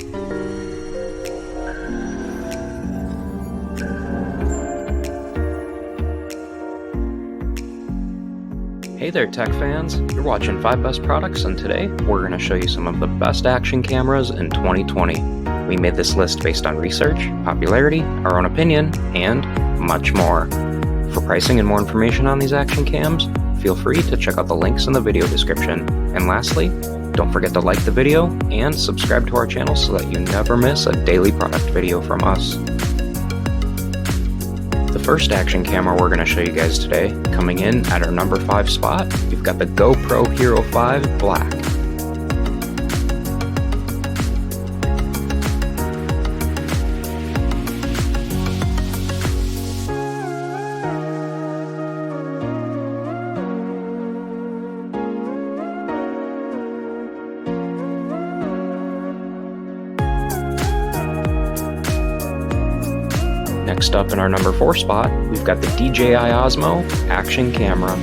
Hey there tech fans, you're watching 5 Best Products, and today we're going to show you some of the best action cameras in 2020. We made this list based on research, popularity, our own opinion, and much more. For pricing and more information on these action cams, feel free to check out the links in the video description. And lastly, don't forget to like the video and subscribe to our channel so that you never miss a daily product video from us. The first action camera we're going to show you guys today, coming in at our number 5 spot, we've got the GoPro Hero 5 Black. Next up in our number 4 spot, we've got the DJI Osmo Action Camera.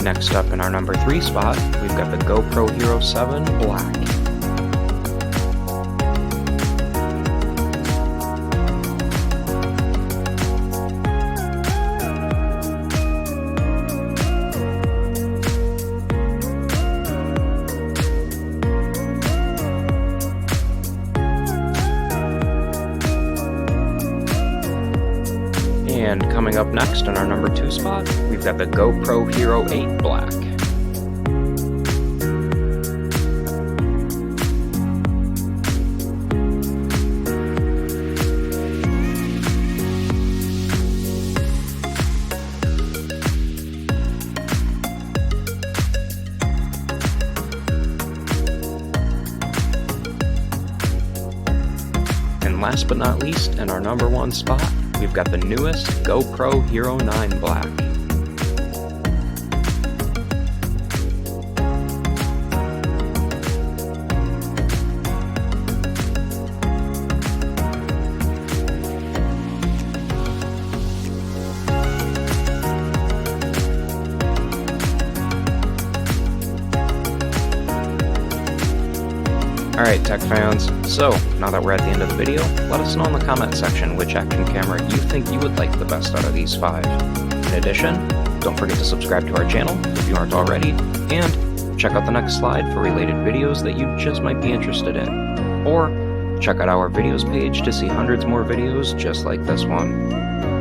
Next up in our number 3 spot, we've got the GoPro Hero 7 Black. And coming up next in our number 2 spot, we've got the GoPro Hero 8 Black. And last but not least, in our number 1 spot, we've got the newest GoPro Hero 9 Black. Alright tech fans, so now that we're at the end of the video, let us know in the comment section which action camera you think you would like the best out of these 5. In addition, don't forget to subscribe to our channel if you aren't already, and check out the next slide for related videos that you just might be interested in. Or check out our videos page to see hundreds more videos just like this one.